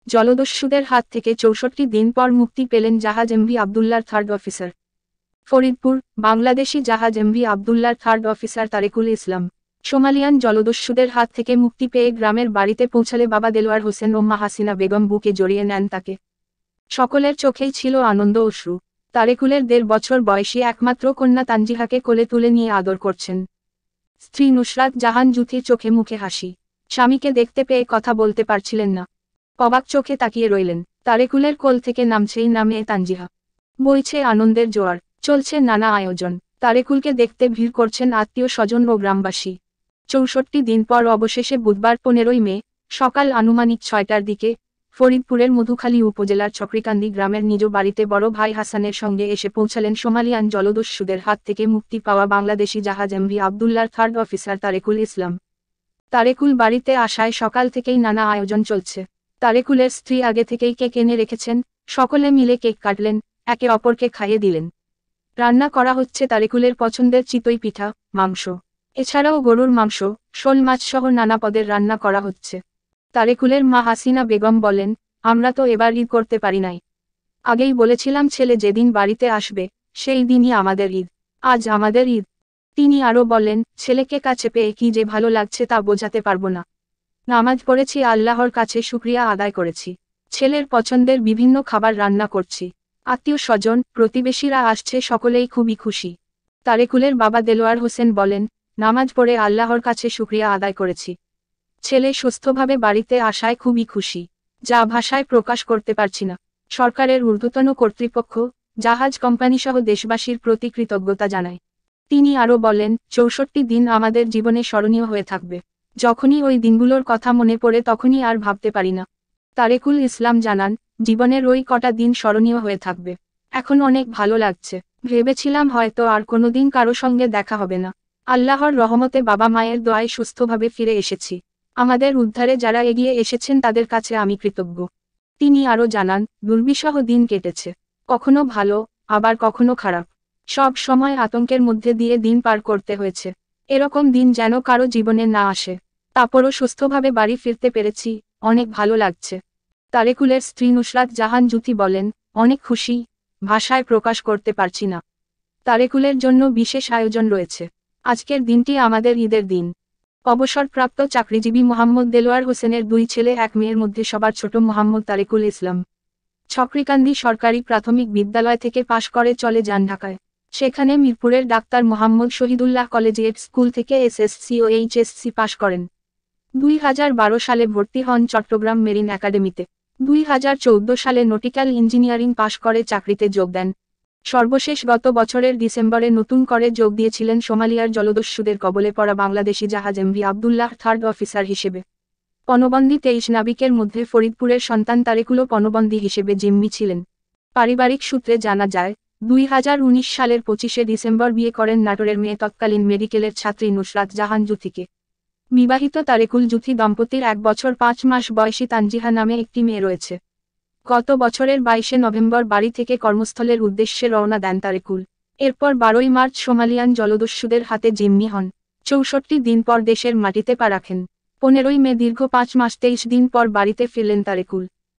জলদস্যুদের হাত থেকে ৬৪ দিন পর মুক্তি পেলেন জাহাজ এমভি আবদুল্লাহর থার্ড অফিসার। ফরিদপুর, বাংলাদেশি জাহাজ এমভি আবদুল্লাহর থার্ড অফিসার তারেকুল ইসলাম সোমালিয়ান জলদস্যুদের হাত থেকে মুক্তি পেয়ে গ্রামের বাড়িতে পৌঁছালে বাবা দেলোয়ার হোসেন ও মা হাসিনা বেগম বুকে জড়িয়ে নেন তাকে। সকলের চোখেই ছিল আনন্দ অশ্রু। তারেকুলের ১.৫ বছর বয়সী একমাত্র কন্যা তানজিহাকে কোলে তুলে নিয়ে আদর করছেন। স্ত্রী নুসরাত জাহান জুথির চোখে মুখে হাসি। স্বামীকে দেখতে পেয়ে কথা বলতে পারছিলেন না, অবাক চোখে তাকিয়ে রইলেন। তারেকুলের কোল থেকে নামে তানজিহা। বইছে আনন্দের জোয়ার, চলছে নানা আয়োজন। তারেকুলকে দেখতে ভিড় করছেন আত্মীয় স্বজন ও গ্রামবাসী। ৬৪ দিন পর অবশেষে বুধবার ১৫ই মে সকাল আনুমানিক ৬টার দিকে ফরিদপুরের মধুখালী উপজেলার চক্রিকান্দি গ্রামের নিজ বাড়িতে বড় ভাই হাসানের সঙ্গে এসে পৌঁছালেন সোমালিয়ান জলদস্যুদের হাত থেকে মুক্তি পাওয়া বাংলাদেশি জাহাজ এমভি আবদুল্লাহর থার্ড অফিসার তারেকুল ইসলাম। তারেকুল বাড়িতে আসায় সকাল থেকেই নানা আয়োজন চলছে। তারেকুলের স্ত্রী আগে থেকেই কেক এনে রেখেছেন, সকলে মিলে কেক কাটলেন, একে অপরকে খাইয়ে দিলেন। রান্না করা হচ্ছে তারেকুলের পছন্দের চিতই পিঠা, মাংস, এছাড়াও গরুর মাংস, শোল মাছ সহ নানা পদের রান্না করা হচ্ছে। তারেকুলের মা হাসিনা বেগম বলেন, আমরা তো এবার ঈদ করতে পারি নাই। আগেই বলেছিলাম ছেলে যেদিন বাড়িতে আসবে সেই দিনই আমাদের ঈদ, আজ আমাদের ঈদ। তিনি আরও বলেন, ছেলেকে কাছে পেয়ে কি যে ভালো লাগছে তা বোঝাতে পারবো না। নামাজ পড়েছি, আল্লাহর কাছে শুকরিয়া আদায় করেছি, ছেলের পছন্দের বিভিন্ন খাবার রান্না করছি, আত্মীয় স্বজন প্রতিবেশীরা আসছে, সকলেই খুবই খুশি। তারেকুলের বাবা দেলোয়ার হোসেন বলেন, নামাজ পড়ে আল্লাহর কাছে শুকরিয়া আদায় করেছি, ছেলে সুস্থভাবে বাড়িতে আসায় খুবই খুশি, যা ভাষায় প্রকাশ করতে পারছি না। সরকারের ঊর্ধ্বতন কর্তৃপক্ষ, জাহাজ কোম্পানিসহ দেশবাসীর প্রতি কৃতজ্ঞতা জানায়। তিনি আরও বলেন, ৬৪ দিন আমাদের জীবনে স্মরণীয় হয়ে থাকবে। যখনই ওই দিনগুলোর কথা মনে পড়ে তখনই আর ভাবতে পারি না। তারেকুল ইসলাম জানান, জীবনের ওই কটা দিন স্মরণীয় হয়ে থাকবে। এখন অনেক ভালো লাগছে। ভেবেছিলাম হয়তো আর কোনোদিন কারো সঙ্গে দেখা হবে না। আল্লাহর রহমতে বাবা মায়ের দোয়ায় সুস্থভাবে ফিরে এসেছি। আমাদের উদ্ধারে যারা এগিয়ে এসেছেন তাদের কাছে আমি কৃতজ্ঞ। তিনি আরও জানান, দুর্বিষহ দিন কেটেছে, কখনো ভালো, আবার কখনো খারাপ। সব সময় আতঙ্কের মধ্যে দিয়ে দিন পার করতে হয়েছে। এরকম দিন যেন কারো জীবনে না আসে। তারপরও সুস্থভাবে বাড়ি ফিরতে পেরেছি, অনেক ভালো লাগছে। তারেকুলের স্ত্রী নুসরাত জাহান জুথি বলেন, অনেক খুশি, ভাষায় প্রকাশ করতে পারছি না। তারেকুলের জন্য বিশেষ আয়োজন রয়েছে। আজকের দিনটি আমাদের ঈদের দিন। অবসরপ্রাপ্ত চাকরিজীবী মোহাম্মদ দেলোয়ার হোসেনের 2 ছেলে 1 মেয়ের মধ্যে সবার ছোট মোহাম্মদ তারেকুল ইসলাম চক্রিকান্দি সরকারি প্রাথমিক বিদ্যালয় থেকে পাশ করে চলে যান ঢাকায়। সেখানে মিরপুরের doctor Mohammad Shahidullah collegiate school থেকে এসএসসি ও এইচএসসি পাশ করেন। 2012 সালে ভর্তি হন চট্টগ্রাম মেরিন একাডেমিতে। 2014 সালে নটিক্যাল ইঞ্জিনিয়ারিং পাশ করে চাকরিতে যোগ দেন। সর্বশেষ গত বছরের ডিসেম্বরে নতুন করে যোগ দিয়েছিলেন সোমালিয়ার জলদস্যুদের কবলে পড়া বাংলাদেশি জাহাজ এমভি আবদুল্লাহ থার্ড অফিসার হিসেবে। পণবন্দী 23 নাবিকের মধ্যে ফরিদপুরের সন্তান তারেকুলও পণবন্দী হিসেবে জিম্মি ছিলেন। পারিবারিক সূত্রে জানা যায়, 2019 সালের 25শে ডিসেম্বর বিয়ে করেন নাটোরের মেয়ে তৎকালীন মেডিকেলের ছাত্রী নুসরাত জাহান জুথিকে। বিবাহিত তারেকুল জুথি দম্পতির 1 বছর 5 মাস বয়সী তানজিহা নামে একটি মেয়ে রয়েছে। গত বছরের 22শে নভেম্বর বাড়ি থেকে কর্মস্থলের উদ্দেশ্যে রওনা দেন তারেকুল। এরপর 12ই মার্চ সোমালিয়ান জলদস্যুদের হাতে জিম্মি হন। 64 দিন পর দেশের মাটিতে পা রাখেন। 15ই মে দীর্ঘ 5 মাস 23 দিন পর বাড়িতে ফিরলেন তারেকুল।